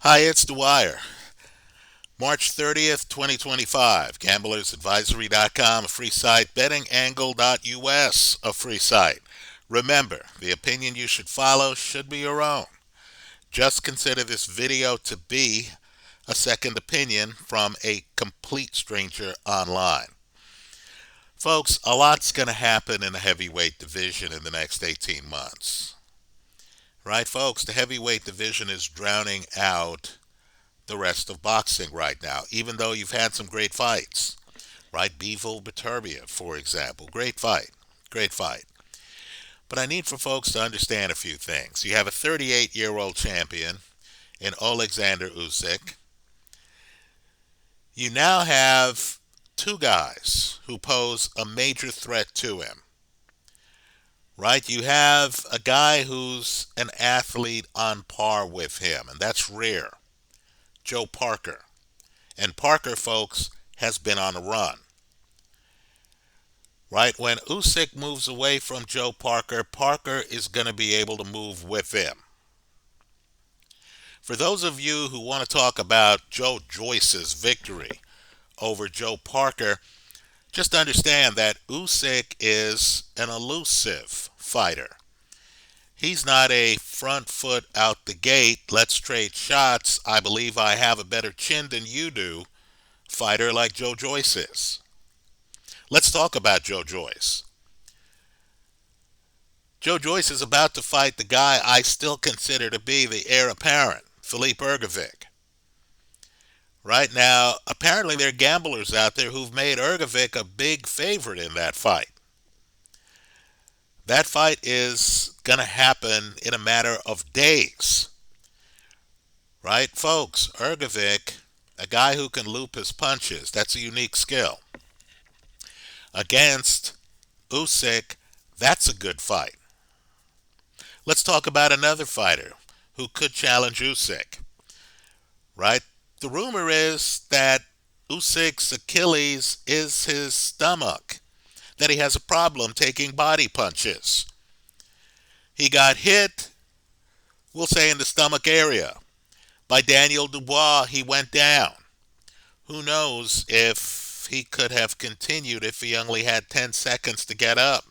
Hi, it's Dwyer. March 30th, 2025. GamblersAdvisory.com, a free site. BettingAngle.us, a free site. Remember, the opinion you should follow should be your own. Just consider this video to be a second opinion from a complete stranger online. Folks, a lot's going to happen in the heavyweight division in the next 18 months. Right, folks? The heavyweight division is drowning out the rest of boxing right now, even though you've had some great fights, right? Bivol Beterbiev, for example. Great fight. Great fight. But I need for folks to understand a few things. You have a 38-year-old champion in Alexander Usyk. You now have two guys who pose a major threat to him, right? You have a guy who's an athlete on par with him, and that's rare. Joe Parker. And Parker, folks, has been on a run. Right? When Usyk moves away from Joe Parker, Parker is going to be able to move with him. For those of you who want to talk about Joe Joyce's victory over Joe Parker, just understand that Usyk is an elusive fighter. He's not a front foot out the gate, let's trade shots, I believe I have a better chin than you do fighter like Joe Joyce is. Let's talk about Joe Joyce. Joe Joyce is about to fight the guy I still consider to be the heir apparent, Filip Ergovic. Right now, apparently there are gamblers out there who've made Ergovic a big favorite in that fight. That fight is going to happen in a matter of days. Right, folks? Ergovic, a guy who can loop his punches, that's a unique skill. Against Usyk, that's a good fight. Let's talk about another fighter who could challenge Usyk. Right? The rumor is that Usyk's Achilles is his stomach, that he has a problem taking body punches. He got hit, we'll say in the stomach area, by Daniel Dubois. He went down. Who knows if he could have continued if he only had 10 seconds to get up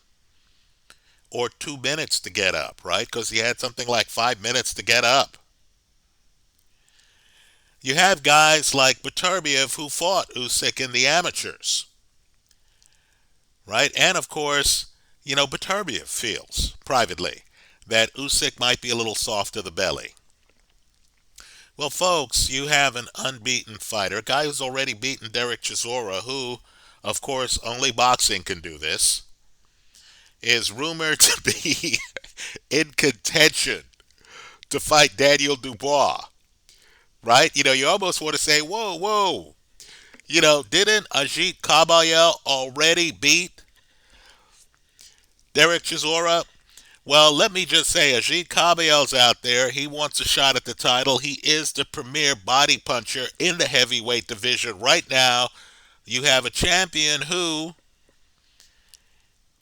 or 2 minutes to get up, right? Because he had something like 5 minutes to get up. You have guys like Beterbiev who fought Usyk in the amateurs, right? And of course, Beterbiev feels privately that Usyk might be a little soft to the belly. Well, folks, you have an unbeaten fighter, a guy who's already beaten Derek Chisora, who, of course, only boxing can do this, is rumored to be in contention to fight Daniel Dubois. Right? You almost want to say, whoa, whoa. Didn't Ajit Kabayel already beat Derek Chisora? Well, let me just say, Ajit Kabayel's out there. He wants a shot at the title. He is the premier body puncher in the heavyweight division. Right now, you have a champion who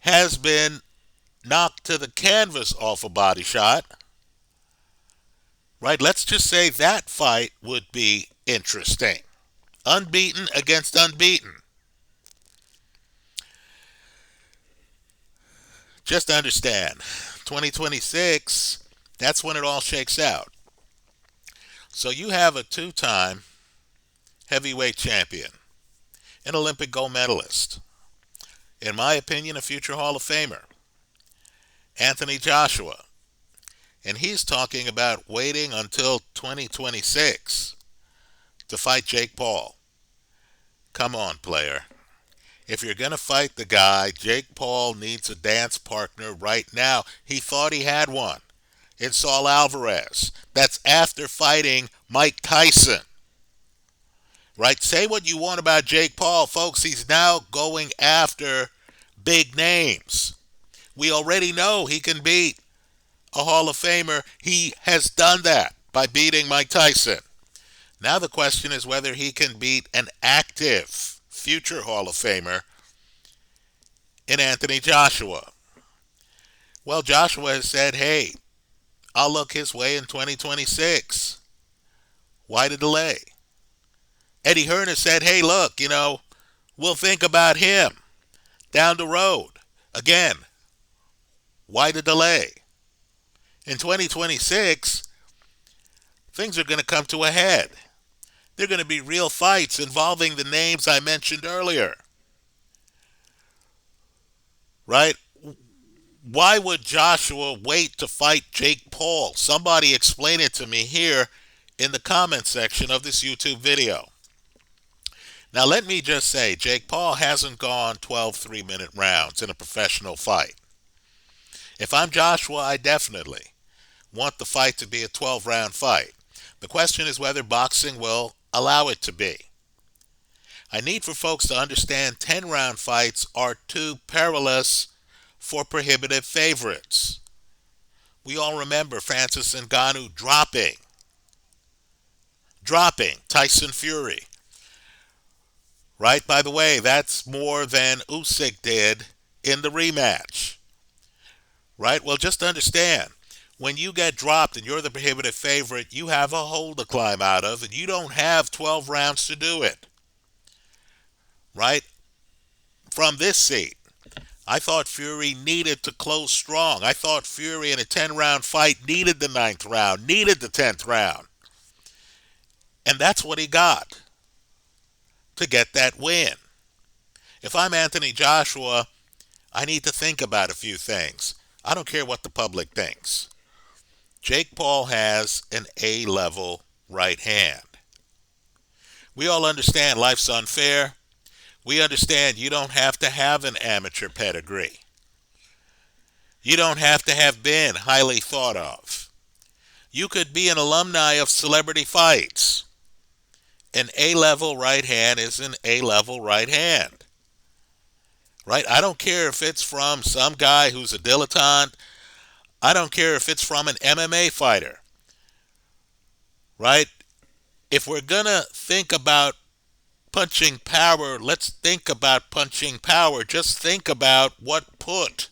has been knocked to the canvas off a body shot. Right? Let's just say that fight would be interesting. Unbeaten against unbeaten. Just understand, 2026, that's when it all shakes out. So you have a two-time heavyweight champion, an Olympic gold medalist, in my opinion, a future Hall of Famer, Anthony Joshua. And he's talking about waiting until 2026 to fight Jake Paul. Come on, player. If you're going to fight the guy, Jake Paul needs a dance partner right now. He thought he had one in Saul Alvarez. That's after fighting Mike Tyson. Right? Say what you want about Jake Paul, folks. He's now going after big names. We already know he can beat a Hall of Famer. He has done that by beating Mike Tyson. Now the question is whether he can beat an active future Hall of Famer in Anthony Joshua. Well, Joshua has said, hey, I'll look his way in 2026. Why the delay? Eddie Hearn has said, hey, look, we'll think about him down the road. Again, why the delay? In 2026, things are going to come to a head. There are going to be real fights involving the names I mentioned earlier. Right? Why would Joshua wait to fight Jake Paul? Somebody explain it to me here in the comment section of this YouTube video. Now let me just say, Jake Paul hasn't gone 12 3-minute rounds in a professional fight. If I'm Joshua, I definitely want the fight to be a 12-round fight. The question is whether boxing will allow it to be. I need for folks to understand 10-round fights are too perilous for prohibitive favorites. We all remember Francis Ngannou dropping Tyson Fury. Right? By the way, that's more than Usyk did in the rematch. Right? Well, just understand, when you get dropped and you're the prohibitive favorite, you have a hole to climb out of, and you don't have 12 rounds to do it. Right? From this seat, I thought Fury needed to close strong. I thought Fury in a 10-round fight needed the 9th round, needed the 10th round. And that's what he got to get that win. If I'm Anthony Joshua, I need to think about a few things. I don't care what the public thinks. Jake Paul has an A-level right hand. We all understand life's unfair. We understand you don't have to have an amateur pedigree. You don't have to have been highly thought of. You could be an alumni of celebrity fights. An A-level right hand is an A-level right hand. Right? I don't care if it's from some guy who's a dilettante. I don't care if it's from an MMA fighter. Right? If we're going to think about punching power, let's think about punching power. Just think about what put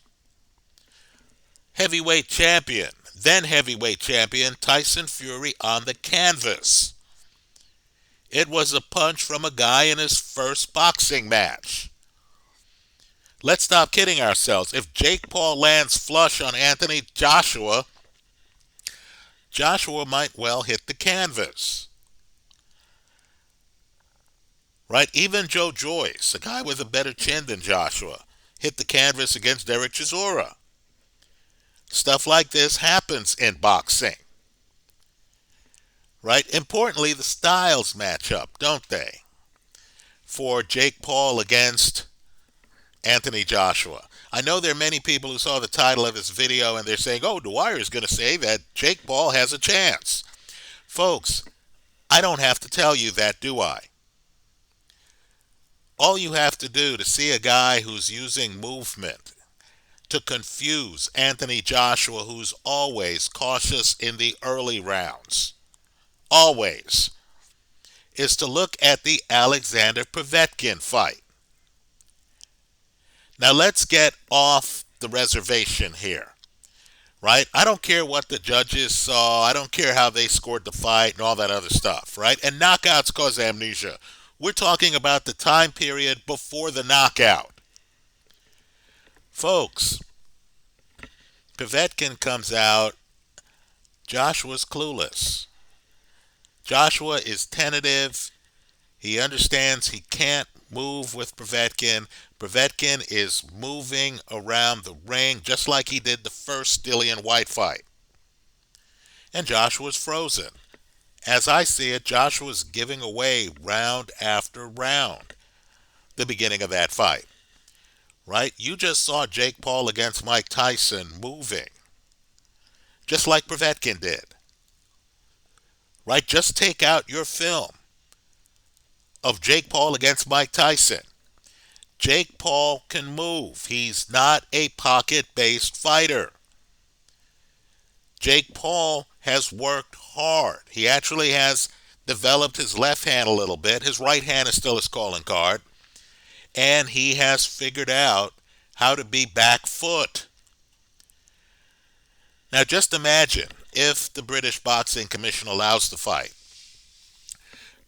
heavyweight champion, then heavyweight champion Tyson Fury on the canvas. It was a punch from a guy in his first boxing match. Let's stop kidding ourselves. If Jake Paul lands flush on Anthony Joshua, Joshua might well hit the canvas. Right? Even Joe Joyce, a guy with a better chin than Joshua, hit the canvas against Derek Chisora. Stuff like this happens in boxing. Right? Importantly, the styles match up, don't they? For Jake Paul against Anthony Joshua. I know there are many people who saw the title of this video and they're saying, oh, Dwyer is going to say that Jake Paul has a chance. Folks, I don't have to tell you that, do I? All you have to do to see a guy who's using movement to confuse Anthony Joshua, who's always cautious in the early rounds, always, is to look at the Alexander Povetkin fight. Now let's get off the reservation here, right? I don't care what the judges saw. I don't care how they scored the fight and all that other stuff, right? And knockouts cause amnesia. We're talking about the time period before the knockout. Folks, Povetkin comes out. Joshua's clueless. Joshua is tentative. He understands he can't move with Povetkin. Povetkin is moving around the ring just like he did the first Dillian White fight. And Joshua's frozen. As I see it, Joshua's giving away round after round the beginning of that fight. Right? You just saw Jake Paul against Mike Tyson moving. Just like Povetkin did. Right? Just take out your film of Jake Paul against Mike Tyson. Jake Paul can move. He's not a pocket-based fighter. Jake Paul has worked hard. He actually has developed his left hand a little bit. His right hand is still his calling card. And he has figured out how to be back foot. Now just imagine if the British Boxing Commission allows the fight.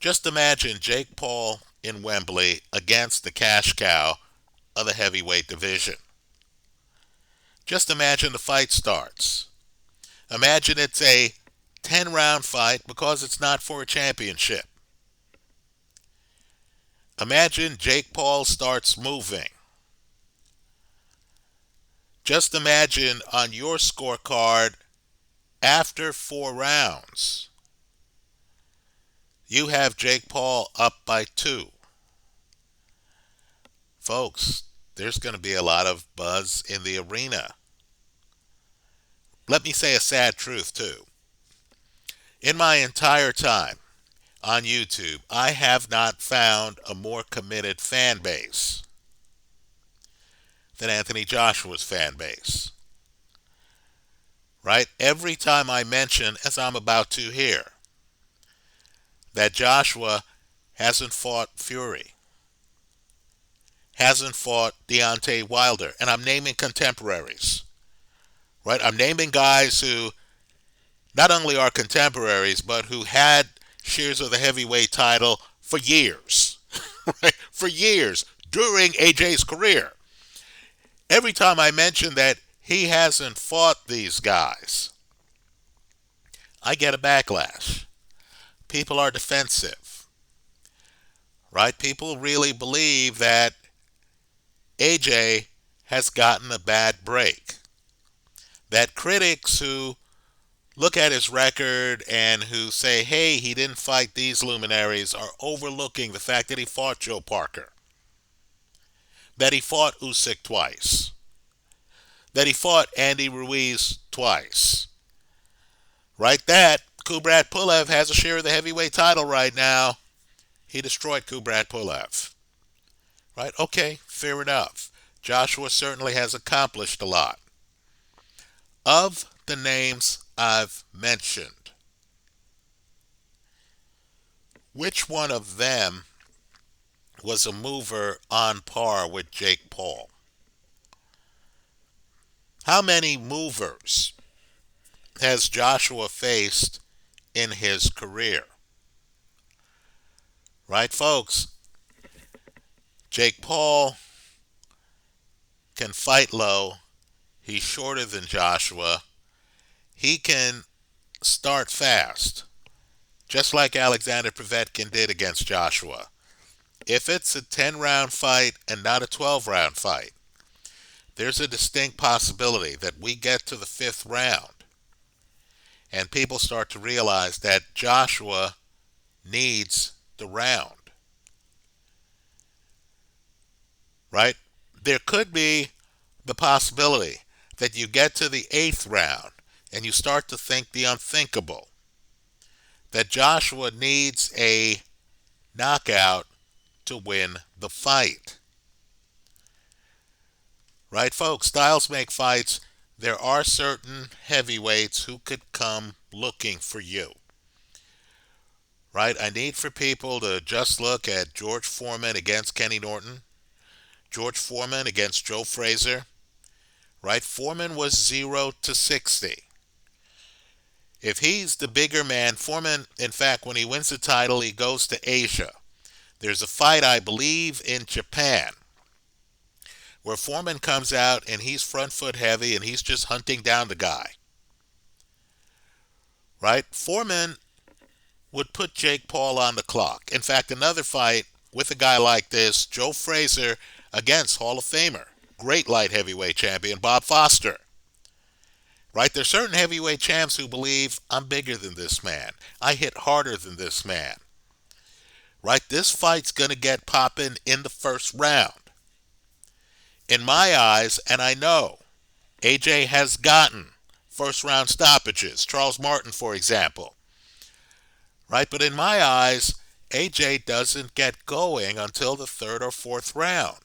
Just imagine Jake Paul in Wembley against the cash cow of the heavyweight division. Just imagine the fight starts. Imagine it's a 10-round fight because it's not for a championship. Imagine Jake Paul starts moving. Just imagine on your scorecard after 4 rounds, you have Jake Paul up by 2. Folks, there's going to be a lot of buzz in the arena. Let me say a sad truth, too. In my entire time on YouTube, I have not found a more committed fan base than Anthony Joshua's fan base. Right? Every time I mention, as I'm about to here, that Joshua hasn't fought Fury, hasn't fought Deontay Wilder, and I'm naming contemporaries. Right? I'm naming guys who not only are contemporaries, but who had shares of the heavyweight title for years. Right? For years during AJ's career. Every time I mention that he hasn't fought these guys, I get a backlash. People are defensive. Right? People really believe that AJ has gotten a bad break. That critics who look at his record and who say, hey, he didn't fight these luminaries, are overlooking the fact that he fought Joe Parker, that he fought Usyk twice, that he fought Andy Ruiz twice. Right? That Kubrat Pulev has a share of the heavyweight title right now. He destroyed Kubrat Pulev. Right? Okay, fair enough. Joshua certainly has accomplished a lot. Of the names I've mentioned, which one of them was a mover on par with Jake Paul? How many movers has Joshua faced in his career? Right, folks? Jake Paul can fight low. He's shorter than Joshua. He can start fast, just like Alexander Povetkin did against Joshua. If it's a 10-round fight and not a 12-round fight, there's a distinct possibility that we get to the 5th round and people start to realize that Joshua needs the round. Right? There could be the possibility that you get to the 8th round and you start to think the unthinkable, that Joshua needs a knockout to win the fight. Right, folks? Styles make fights. There are certain heavyweights who could come looking for you. Right? I need for people to just look at George Foreman against Kenny Norton, George Foreman against Joe Frazier. Right? Foreman was 0-60. If he's the bigger man, Foreman, in fact, when he wins the title, he goes to Asia. There's a fight, I believe, in Japan, where Foreman comes out and he's front foot heavy and he's just hunting down the guy. Right? Foreman would put Jake Paul on the clock. In fact, another fight with a guy like this, Joe Frazier against Hall of Famer, great light heavyweight champion, Bob Foster. Right? There's certain heavyweight champs who believe, I'm bigger than this man. I hit harder than this man. Right? This fight's going to get popping in the 1st round. In my eyes, and I know, AJ has gotten 1st round stoppages. Charles Martin, for example. Right? But in my eyes, AJ doesn't get going until the 3rd or 4th round.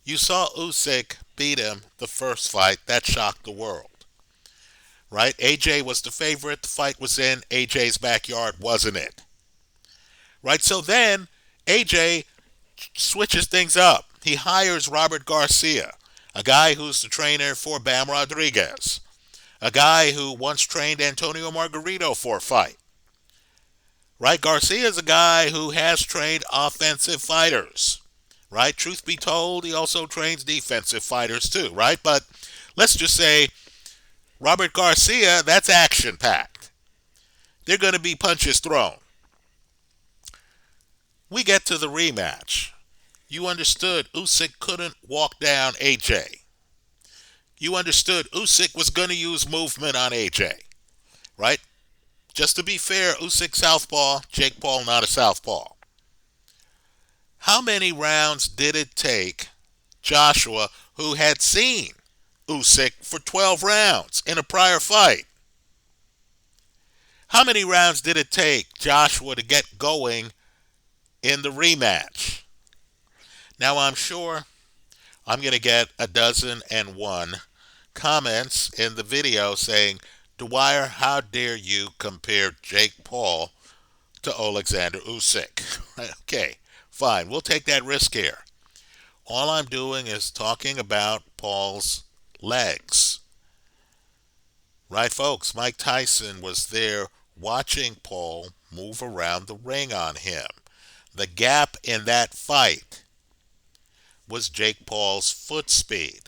You saw Usyk beat him the first fight. That shocked the world. Right? AJ was the favorite. The fight was in AJ's backyard, wasn't it? Right? So then AJ switches things up. He hires Robert Garcia, a guy who's the trainer for Bam Rodriguez, a guy who once trained Antonio Margarito for a fight. Right? Garcia is a guy who has trained offensive fighters. Right? Truth be told, he also trains defensive fighters too, right? But let's just say Robert Garcia, that's action packed. They're going to be punches thrown. We get to the rematch. You understood Usyk couldn't walk down AJ. You understood Usyk was going to use movement on AJ, right? Just to be fair, Usyk southpaw, Jake Paul not a southpaw. How many rounds did it take Joshua, who had seen Usyk for 12 rounds in a prior fight? How many rounds did it take Joshua to get going in the rematch? Now I'm sure I'm going to get a dozen and one comments in the video saying, Dwyer, how dare you compare Jake Paul to Alexander Usyk? Okay, fine. We'll take that risk here. All I'm doing is talking about Paul's legs. Right, folks? Mike Tyson was there watching Paul move around the ring on him. The gap in that fight was Jake Paul's foot speed.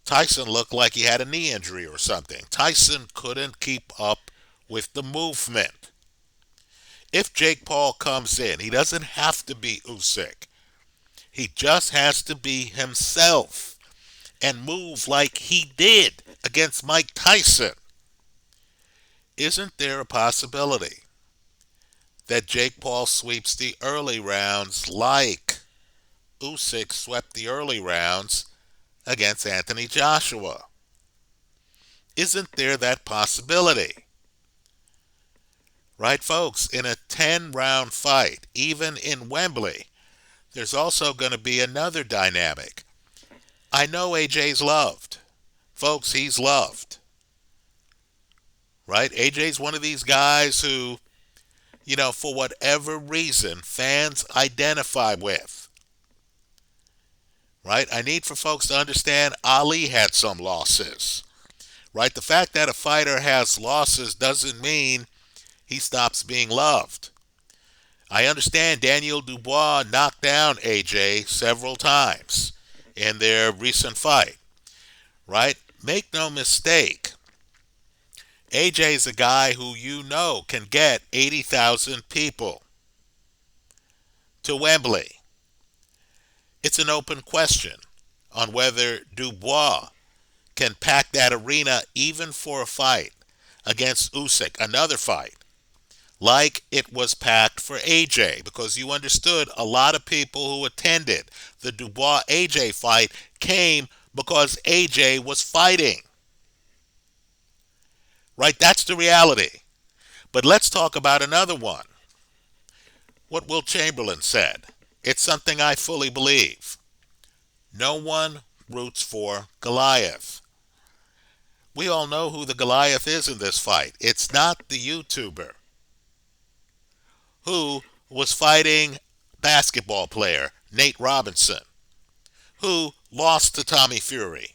Tyson looked like he had a knee injury or something. Tyson couldn't keep up with the movement. If Jake Paul comes in, he doesn't have to be Usyk. He just has to be himself and move like he did against Mike Tyson. Isn't there a possibility that Jake Paul sweeps the early rounds like Usyk swept the early rounds against Anthony Joshua? Isn't there that possibility? Right, folks? In a 10-round fight, even in Wembley, there's also going to be another dynamic. I know AJ's loved. Folks, he's loved. Right? AJ's one of these guys who, for whatever reason, fans identify with. Right? I need for folks to understand Ali had some losses. Right? The fact that a fighter has losses doesn't mean he stops being loved. I understand Daniel Dubois knocked down AJ several times in their recent fight. Right? Make no mistake. AJ's a guy who can get 80,000 people to Wembley. It's an open question on whether Dubois can pack that arena even for a fight against Usyk, another fight, like it was packed for AJ, because you understood a lot of people who attended the Dubois-AJ fight came because AJ was fighting. Right? That's the reality. But let's talk about another one. What Will Chamberlain said. It's something I fully believe. No one roots for Goliath. We all know who the Goliath is in this fight. It's not the YouTuber who was fighting basketball player Nate Robinson, who lost to Tommy Fury,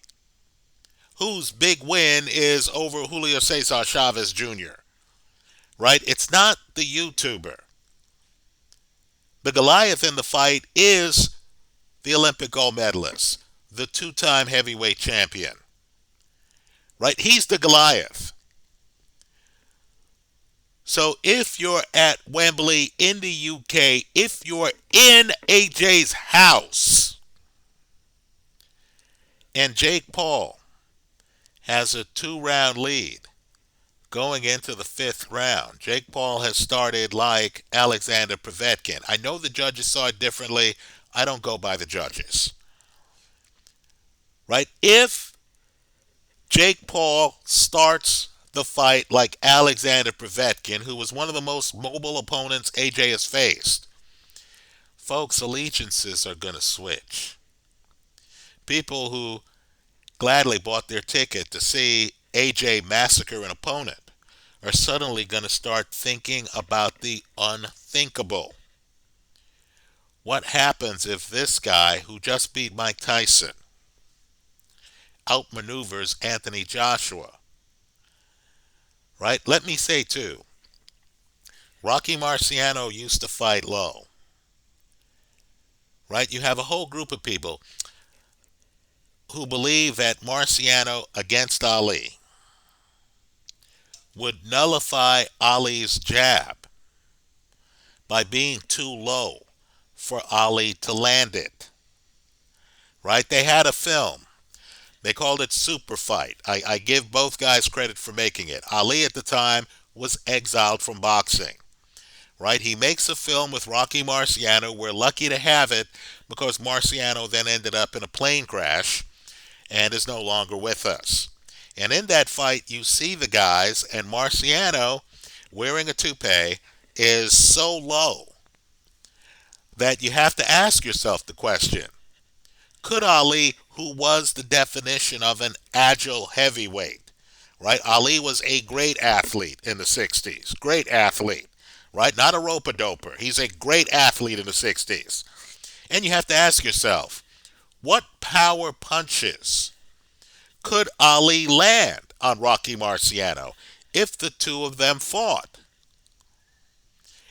whose big win is over Julio Cesar Chavez Jr. Right? It's not the YouTuber. The Goliath in the fight is the Olympic gold medalist, the two-time heavyweight champion. Right? He's the Goliath. So if you're at Wembley in the UK, if you're in AJ's house, and Jake Paul has a 2-round lead going into the 5th round, Jake Paul has started like Alexander Povetkin. I know the judges saw it differently. I don't go by the judges. Right? If Jake Paul starts the fight like Alexander Povetkin, who was one of the most mobile opponents AJ has faced, folks, allegiances are going to switch. People who gladly bought their ticket to see AJ massacre an opponent are suddenly going to start thinking about the unthinkable. What happens if this guy who just beat Mike Tyson outmaneuvers Anthony Joshua? Right? Let me say, too, Rocky Marciano used to fight low, right? You have a whole group of people who believe that Marciano against Ali would nullify Ali's jab by being too low for Ali to land it, right? They had a film. They called it Super Fight. I give both guys credit for making it. Ali at the time was exiled from boxing, right? He makes a film with Rocky Marciano. We're lucky to have it because Marciano then ended up in a plane crash and is no longer with us. And in that fight, you see the guys, and Marciano, wearing a toupee, is so low that you have to ask yourself the question, could Ali, who was the definition of an agile heavyweight, right? Ali was a great athlete in the 60s. Great athlete, right? Not a rope-a-doper. He's a great athlete in the 60s. And you have to ask yourself, what power punches could Ali land on Rocky Marciano if the two of them fought?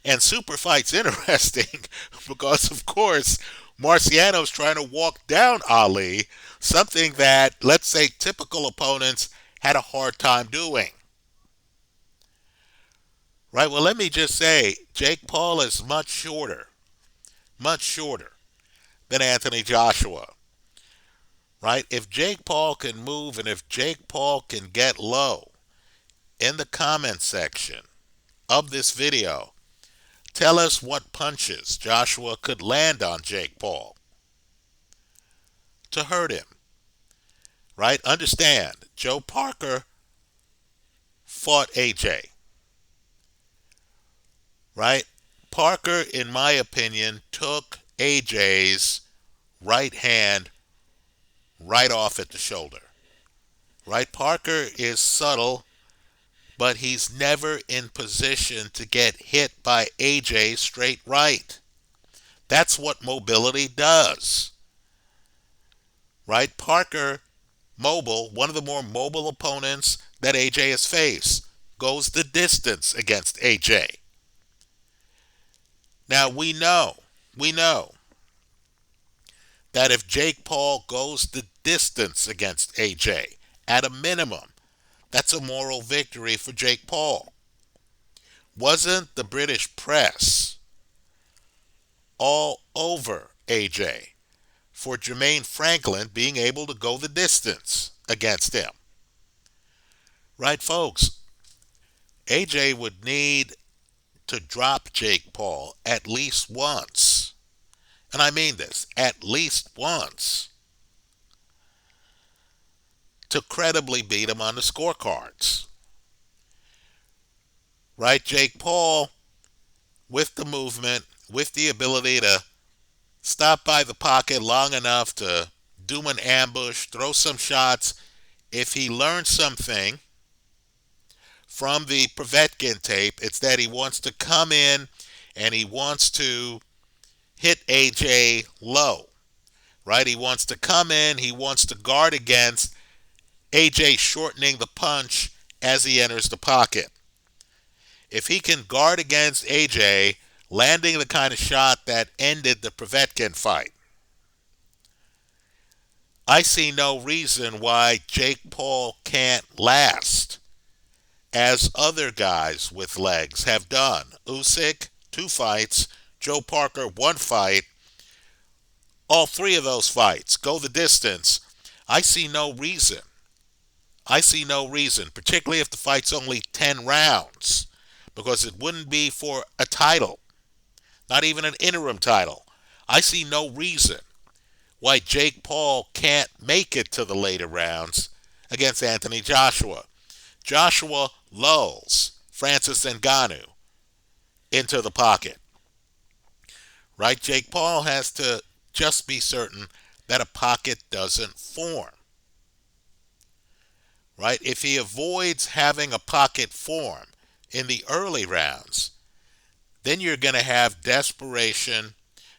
And Super Fight's interesting because, of course, Marciano's trying to walk down Ali, something that, let's say, typical opponents had a hard time doing. Right? Well, let me just say, Jake Paul is much shorter than Anthony Joshua. Right? If Jake Paul can move and if Jake Paul can get low in the comment section of this video, tell us what punches Joshua could land on Jake Paul to hurt him. Right? Understand, Joe Parker fought AJ. Right? Parker, in my opinion, took AJ's right hand right off at the shoulder. Right? Parker is subtle, but he's never in position to get hit by AJ straight right. That's what mobility does. Right? Parker, mobile, one of the more mobile opponents that AJ has faced, goes the distance against AJ. Now we know that if Jake Paul goes the distance against AJ, at a minimum, that's a moral victory for Jake Paul. Wasn't the British press all over AJ for Jermaine Franklin being able to go the distance against him? Right, folks? AJ would need to drop Jake Paul at least once. And I mean this, at least once, to credibly beat him on the scorecards. Right? Jake Paul, with the movement, with the ability to stop by the pocket long enough to do an ambush, throw some shots, if he learns something from the Povetkin tape, it's that he wants to come in and he wants to hit AJ low. Right? He wants to come in, he wants to guard against AJ shortening the punch as he enters the pocket. If he can guard against AJ landing the kind of shot that ended the Povetkin fight, I see no reason why Jake Paul can't last as other guys with legs have done. Usyk, 2 fights. Joe Parker, 1 fight. All 3 of those fights go the distance. I see no reason, particularly if the fight's only 10 rounds, because it wouldn't be for a title, not even an interim title. I see no reason why Jake Paul can't make it to the later rounds against Anthony Joshua. Joshua lulls Francis Ngannou into the pocket. Right? Jake Paul has to just be certain that a pocket doesn't form. Right? If he avoids having a pocket form in the early rounds, then you're going to have desperation.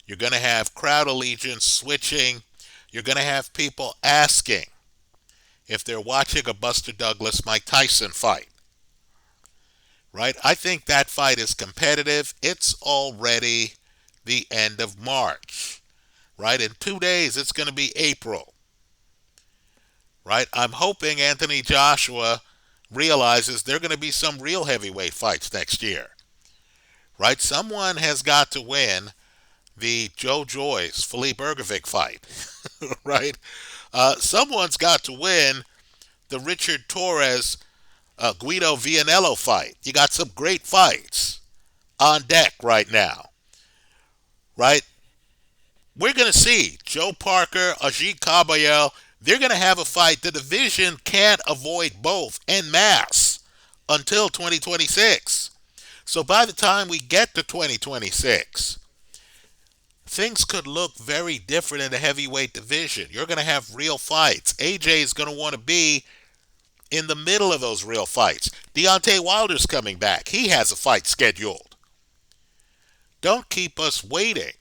You're going to have crowd allegiance switching. You're going to have people asking if they're watching a Buster Douglas Mike Tyson fight. right? I think that fight is competitive. It's already the end of March, right? In 2 days, it's going to be April, right? I'm hoping Anthony Joshua realizes there are going to be some real heavyweight fights next year, right? Someone has got to win the Joe Joyce Philippe Ergovic fight, right? Someone's got to win the Richard Torres Guido Vianello fight. You got some great fights on deck right now, right? We're going to see Joe Parker, Ajit Kabayel. They're going to have a fight. The division can't avoid both en masse until 2026. So by the time we get to 2026, things could look very different in the heavyweight division. You're going to have real fights. AJ is going to want to be in the middle of those real fights. Deontay Wilder's coming back. He has a fight scheduled. Don't keep us waiting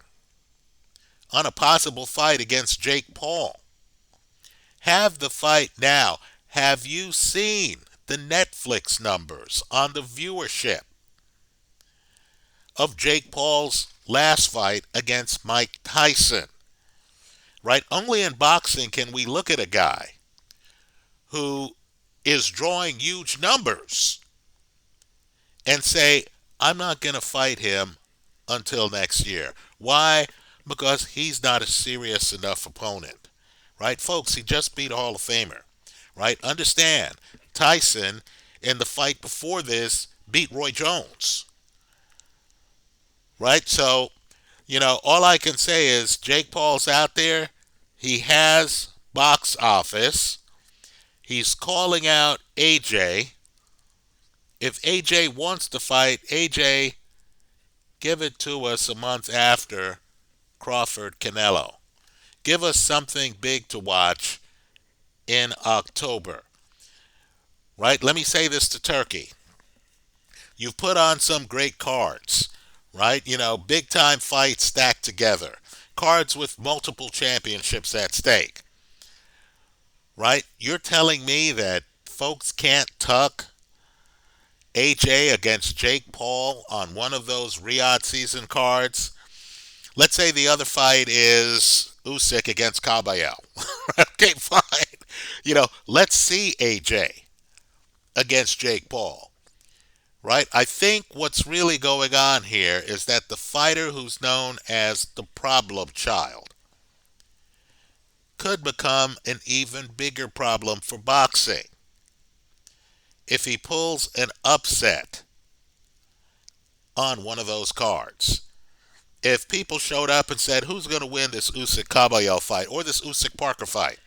on a possible fight against Jake Paul. Have the fight now. Have you seen the Netflix numbers on the viewership of Jake Paul's last fight against Mike Tyson? Right? Only in boxing can we look at a guy who is drawing huge numbers and say, I'm not going to fight him until next year. Why? Because he's not a serious enough opponent. Right? Folks, he just beat a Hall of Famer. Right? Understand, Tyson, in the fight before this, beat Roy Jones. Right? So, all I can say is Jake Paul's out there. He has box office. He's calling out AJ. If AJ wants to fight, AJ, give it to us a month after Crawford Canelo. Give us something big to watch in October. Right? Let me say this to Turkey. You've put on some great cards, right? Big time fights stacked together. Cards with multiple championships at stake. Right? You're telling me that folks can't tuck AJ against Jake Paul on one of those Riyadh season cards? Let's say the other fight is Usyk against Kabayel. Okay, fine. Let's see AJ against Jake Paul. Right? I think what's really going on here is that the fighter who's known as the problem child could become an even bigger problem for boxing if he pulls an upset on one of those cards. If people showed up and said, who's going to win this Usyk Kabayel fight or this Usyk Parker fight?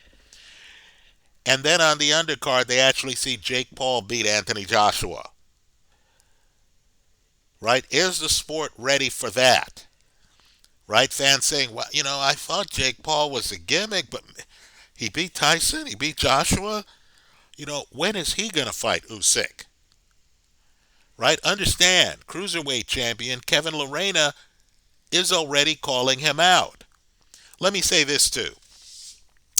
And then on the undercard, they actually see Jake Paul beat Anthony Joshua. Right? Is the sport ready for that? Right? Fans saying, well, I thought Jake Paul was a gimmick, but he beat Tyson, he beat Joshua. When is he going to fight Usyk? Right? Understand, cruiserweight champion Kevin Lorena is already calling him out. Let me say this too.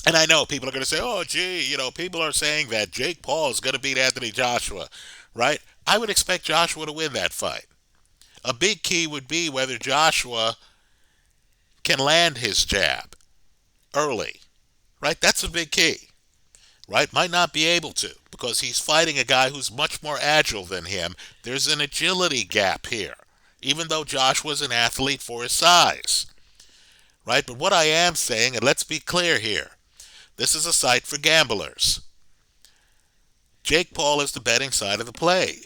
And I know people are going to say, oh, gee, people are saying that Jake Paul is going to beat Anthony Joshua, right? I would expect Joshua to win that fight. A big key would be whether Joshua can land his jab early, right? That's a big key, right? Might not be able to because he's fighting a guy who's much more agile than him. There's an agility gap here, even though Joshua's an athlete for his size, right? But what I am saying, and let's be clear here, this is a site for gamblers. Jake Paul is the betting side of the play.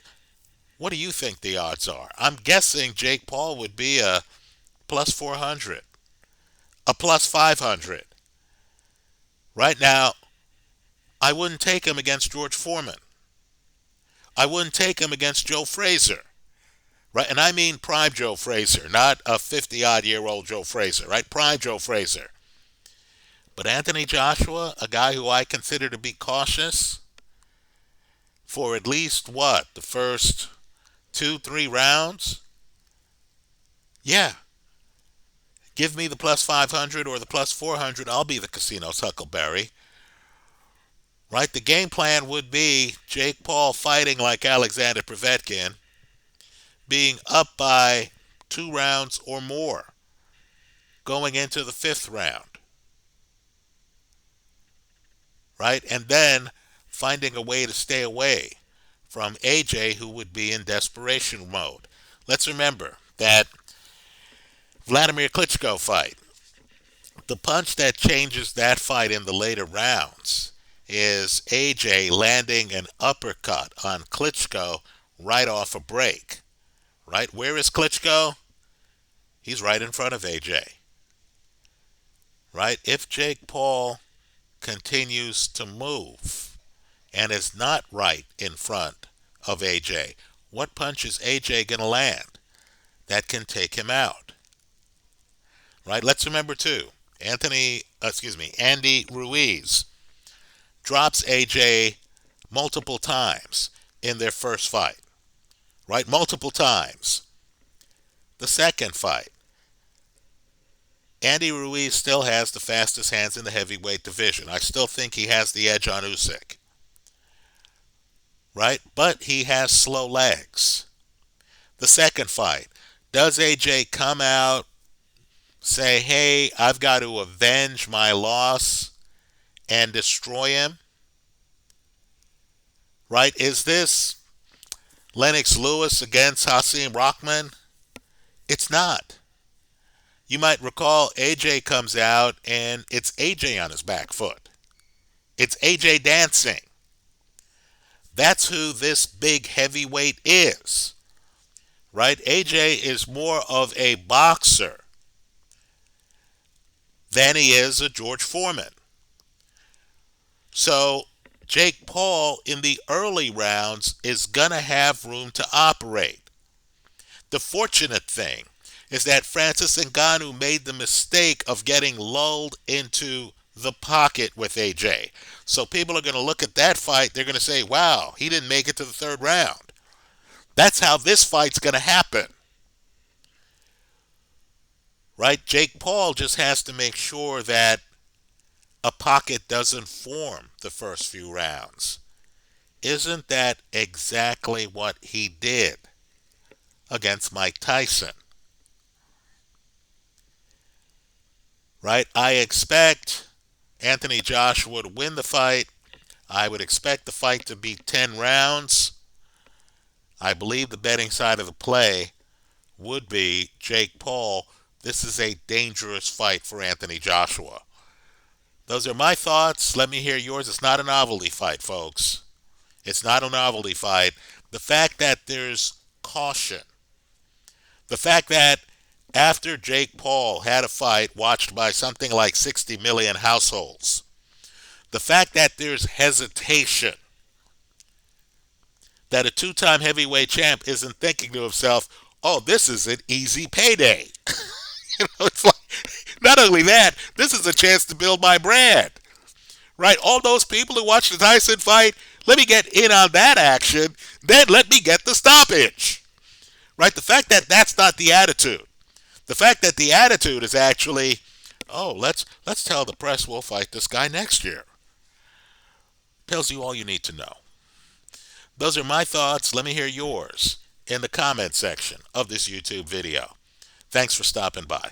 What do you think the odds are? I'm guessing Jake Paul would be a plus 400, a plus 500. Right now, I wouldn't take him against George Foreman. I wouldn't take him against Joe Frazier. Right? And I mean prime Joe Frazier, not a 50-odd-year-old Joe Frazier, right? Prime Joe Frazier. But Anthony Joshua, a guy who I consider to be cautious for at least, the first 2-3 rounds? Yeah. Give me the plus 500 or the plus 400, I'll be the casino's Huckleberry. Right? The game plan would be Jake Paul fighting like Alexander Povetkin being up by 2 rounds or more going into the fifth round, right? And then finding a way to stay away from AJ, who would be in desperation mode. Let's remember that Vladimir Klitschko fight, the punch that changes that fight in the later rounds is AJ landing an uppercut on Klitschko right off a break. Right? Where is Klitschko? He's right in front of AJ. Right? If Jake Paul continues to move and is not right in front of AJ, what punch is AJ going to land that can take him out? Right? Let's remember too, Andy Ruiz drops AJ multiple times in their first fight. Right? Multiple times. The second fight, Andy Ruiz still has the fastest hands in the heavyweight division. I still think he has the edge on Usyk. Right? But he has slow legs. The second fight, does AJ come out, say, hey, I've got to avenge my loss and destroy him? Right? Is this Lennox Lewis against Hasim Rahman? It's not. You might recall AJ comes out and it's AJ on his back foot. It's AJ dancing. That's who this big heavyweight is. Right? AJ is more of a boxer than he is a George Foreman. So Jake Paul in the early rounds is going to have room to operate. The fortunate thing is that Francis Ngannou made the mistake of getting lulled into the pocket with AJ. So people are going to look at that fight, they're going to say, wow, he didn't make it to the third round. That's how this fight's going to happen. Right? Jake Paul just has to make sure that a pocket doesn't form the first few rounds. Isn't that exactly what he did against Mike Tyson? Right? I expect Anthony Joshua to win the fight. I would expect the fight to be 10 rounds. I believe the betting side of the play would be Jake Paul. This is a dangerous fight for Anthony Joshua. Those are my thoughts. Let me hear yours. It's not a novelty fight, folks. It's not a novelty fight. The fact that there's caution, the fact that after Jake Paul had a fight watched by something like 60 million households, the fact that there's hesitation, that a two-time heavyweight champ isn't thinking to himself, oh, this is an easy payday. It's like, not only that, this is a chance to build my brand. Right? All those people who watched the Tyson fight, let me get in on that action, then let me get the stoppage. Right? The fact that that's not the attitude. The fact that the attitude is actually, oh, let's tell the press we'll fight this guy next year, tells you all you need to know. Those are my thoughts. Let me hear yours in the comment section of this YouTube video. Thanks for stopping by.